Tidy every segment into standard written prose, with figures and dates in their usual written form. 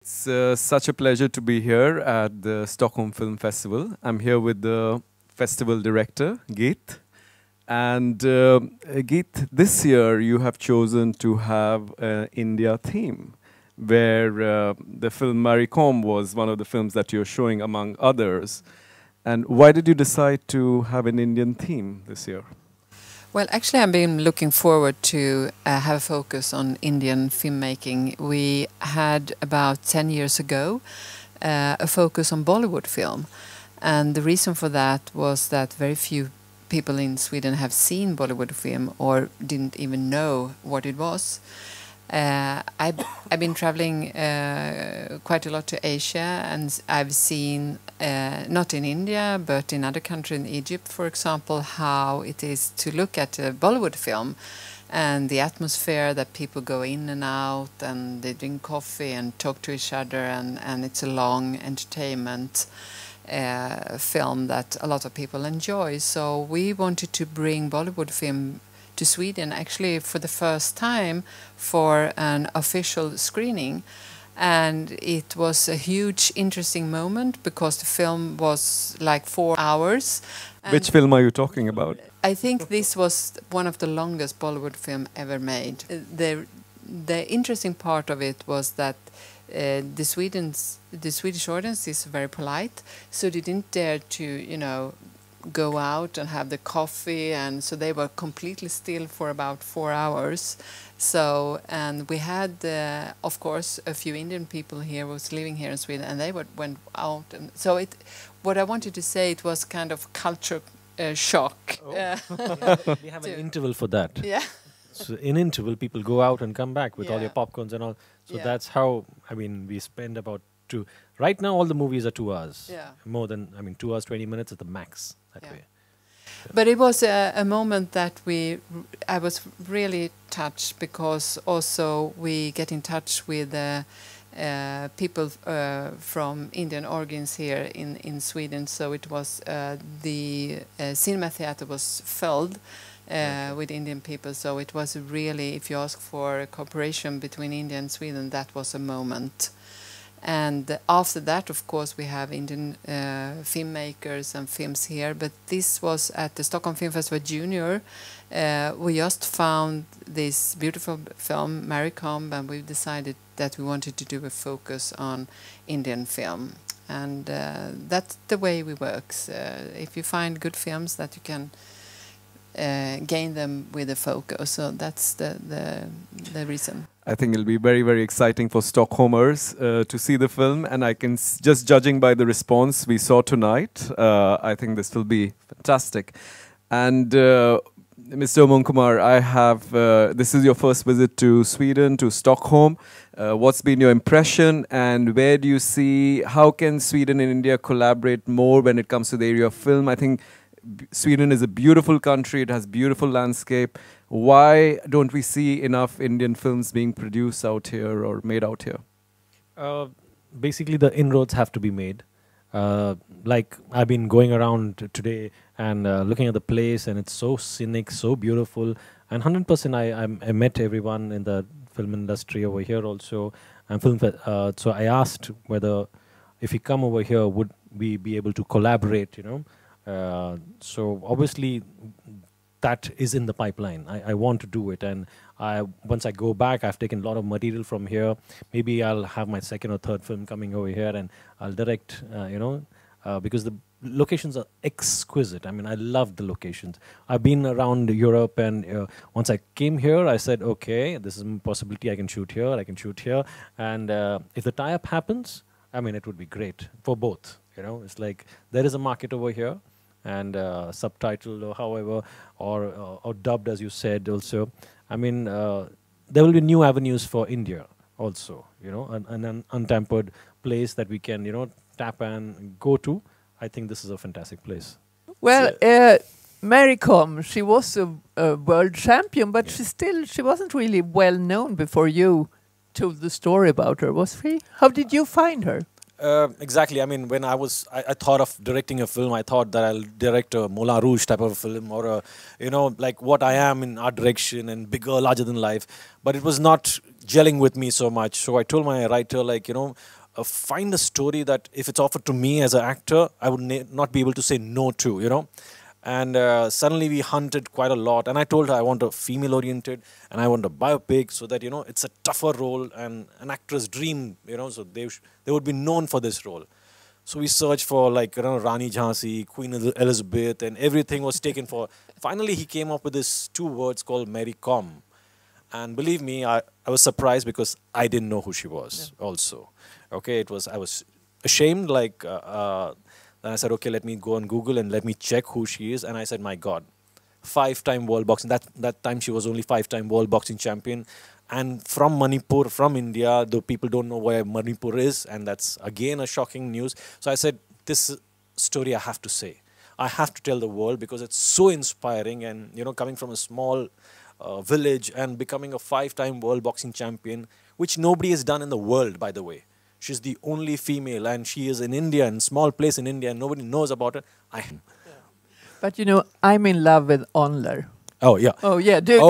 It's such a pleasure to be here at the Stockholm Film Festival. I'm here with the festival director, Geet. And Geet, this year you have chosen to have an India theme, where the film Marie Kom was one of the films that you're showing among others. And why did you decide to have an Indian theme this year? Well, actually, I've been looking forward to have a focus on Indian filmmaking. We had about 10 years ago a focus on Bollywood film. And the reason for that was that very few people in Sweden have seen Bollywood film or didn't even know what it was. I've been traveling quite a lot to Asia, and I've seen, not in India, but in other countries, in Egypt, for example, how it is to look at a Bollywood film and the atmosphere that people go in and out and they drink coffee and talk to each other, and it's a long entertainment film that a lot of people enjoy. So we wanted to bring Bollywood film to Sweden actually for the first time for an official screening, and it was a huge interesting moment because the film was like 4 hours. Which film are you talking about? I think this was one of the longest Bollywood film ever made. The interesting part of it was that the Swedish audience is very polite, so they didn't dare to go out and have the coffee, and so they were completely still for about 4 hours. So, and we had of course a few Indian people here who was living here in Sweden, and they went out, and so what I wanted to say, it was kind of culture shock. Oh. We have an interval for that. Yeah. So in interval, people go out and come back with all your popcorns and all. So that's how, we spend about right now all the movies are 2 hours. Yeah. More than, 2 hours, 20 minutes at the max that way. But it was a moment that I was really touched, because also we get in touch with people from Indian origins here in Sweden. So it was the cinema theater was filled with Indian people. So it was really, if you ask for a cooperation between India and Sweden, that was a moment. And after that, of course, we have Indian filmmakers and films here. But this was at the Stockholm Film Festival Junior. We just found this beautiful film, Marie Kom, and we decided that we wanted to do a focus on Indian film. And that's the way we work. If you find good films, that you can gain them with a focus. So that's the reason. I think it'll be very, very exciting for Stockholmers to see the film, and I can just judging by the response we saw tonight, I think this will be fantastic. And Mr. Munkumar, this is your first visit to Sweden, to Stockholm. What's been your impression, and where do you see, how can Sweden and India collaborate more when it comes to the area of film? I think Sweden is a beautiful country, it has beautiful landscape. Why don't we see enough Indian films being produced out here or made out here? Basically, the inroads have to be made. Like, I've been going around today and looking at the place, and it's so scenic, so beautiful. And 100% I met everyone in the film industry over here also. And so I asked whether if we come over here, would we be able to collaborate, so obviously that is in the pipeline. I want to do it, and once I go back, I've taken a lot of material from here. Maybe I'll have my second or third film coming over here, and I'll direct, because the locations are exquisite. I love the locations. I've been around Europe, and once I came here, I said, okay, this is a possibility. I can shoot here, I can shoot here. And if the tie-up happens, it would be great for both. It's like there is a market over here, and subtitled or however, or dubbed, as you said also. There will be new avenues for India also, an untampered place that we can, tap and go to. I think this is a fantastic place. Well, Marie Kom, she was a world champion, but she wasn't really well known before you told the story about her, was she? How did you find her? Exactly. When I thought of directing a film, I thought that I'll direct a Moulin Rouge type of a film, or like what I am in art direction and bigger, larger than life. But it was not gelling with me so much. So I told my writer, like, find a story that if it's offered to me as an actor, I would not be able to say no to. And suddenly we hunted quite a lot. And I told her I want a female-oriented and I want a biopic so that, it's a tougher role and an actor's dream, so they would be known for this role. So we searched for like, Rani Jhansi, Queen Elizabeth, and everything was taken for. Finally, he came up with this 2 words called Mary Com. And believe me, I was surprised because I didn't know who she was also. Okay, I was ashamed, like, then I said, okay, let me go on Google and let me check who she is. And I said, my God, 5-time world boxing. That time she was only 5-time world boxing champion. And from Manipur, from India, though people don't know where Manipur is. And that's, again, a shocking news. So I said, this story I have to say. I have to tell the world because it's so inspiring. And, coming from a small village and becoming a 5-time world boxing champion, which nobody has done in the world, by the way. She's the only female, and she is in India, in a small place in India, and nobody knows about her. But I'm in love with Onler. Oh, yeah. Oh, yeah. Do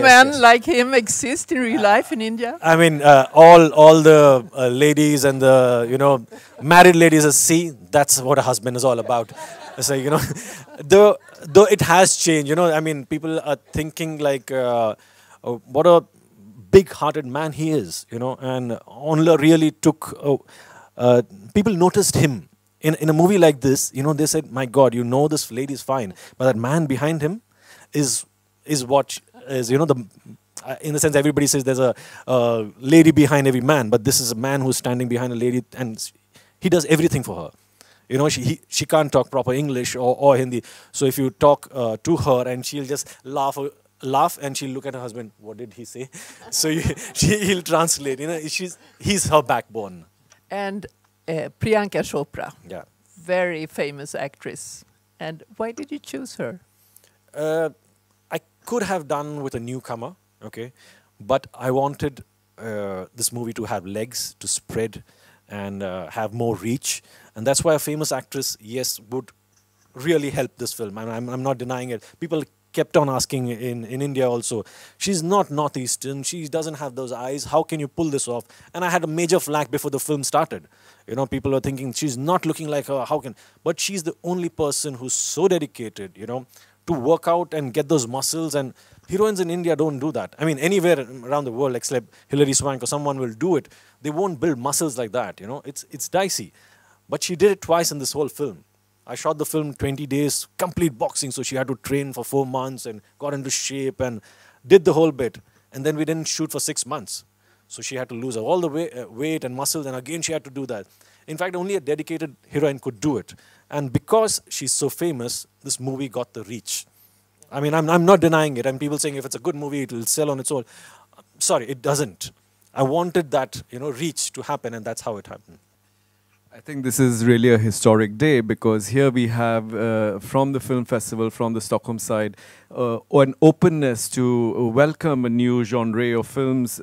men like him exist in real life in India? I mean, all the ladies and the, married ladies, see, that's what a husband is all about. So, though it has changed, I mean, people are thinking like, what a big-hearted man he is, and Onler really took, people noticed him. In a movie like this, they said, my God, this lady is fine, but that man behind him is what is, in the sense everybody says there's a lady behind every man, but this is a man who's standing behind a lady and he does everything for her. She can't talk proper English or Hindi, so if you talk to her and she'll just laugh and she'll look at her husband, what did he say? So he'll translate, he's her backbone. And Priyanka Chopra, yeah, very famous actress. And why did you choose her? I could have done with a newcomer, okay, but I wanted this movie to have legs, to spread and have more reach, and that's why a famous actress, yes, would really help this film. I'm not denying it. People kept on asking in India also, she's not Northeastern, she doesn't have those eyes, how can you pull this off? And I had a major flag before the film started. People were thinking, she's not looking like her, how can? But she's the only person who's so dedicated, to work out and get those muscles, and heroines in India don't do that. I mean, anywhere around the world, except Hilary Swank or someone will do it, they won't build muscles like that, it's dicey. But she did it twice in this whole film. I shot the film 20 days, complete boxing, so she had to train for 4 months and got into shape and did the whole bit. And then we didn't shoot for 6 months. So she had to lose all the weight and muscles, and again she had to do that. In fact, only a dedicated heroine could do it. And because she's so famous, this movie got the reach. I mean, I'm not denying it. And people saying if it's a good movie, it will sell on its own. Sorry, it doesn't. I wanted that, reach to happen, and that's how it happened. I think this is really a historic day because here we have from the film festival, from the Stockholm side, an openness to welcome a new genre of films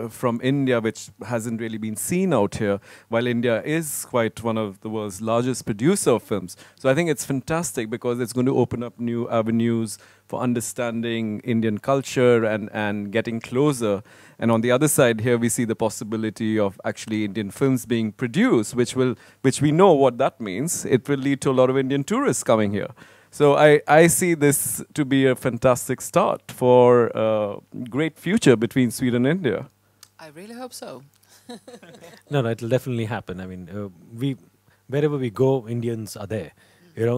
from India, which hasn't really been seen out here, while India is quite one of the world's largest producer of films. So I think it's fantastic because it's going to open up new avenues for understanding Indian culture and getting closer. And on the other side, here we see the possibility of actually Indian films being produced, which we know what that means. It will lead to a lot of Indian tourists coming here. So I see this to be a fantastic start for a great future between Sweden and India. I really hope so. No, it'll definitely happen. I mean, wherever we go, Indians are there.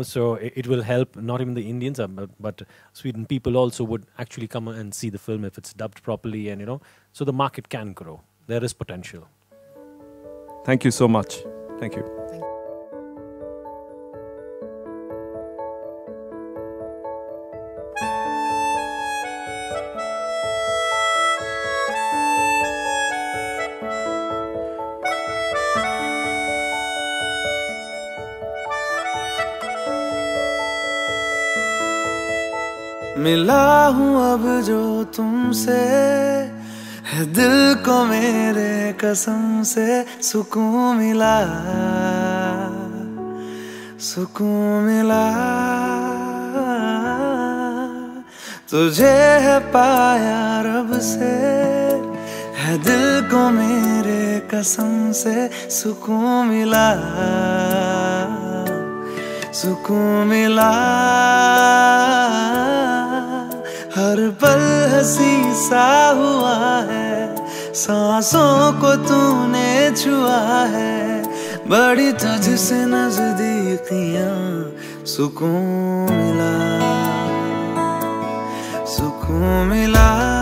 So it will help not even the Indians, but Sweden people also would actually come and see the film if it's dubbed properly, and so the market can grow. There is potential. Thank you so much. Thank you. मिला हूँ अब जो तुमसे है दिल को मेरे कसम से सुकून मिला तुझे है पाया रब से है दिल को मेरे कसम से सुकून मिला, सुकून मिला। हर पल हंसी सा हुआ है, सांसों को तूने छुआ है, बड़ी तुझसे नजदीकियां, सुकून मिला, सुकून मिला।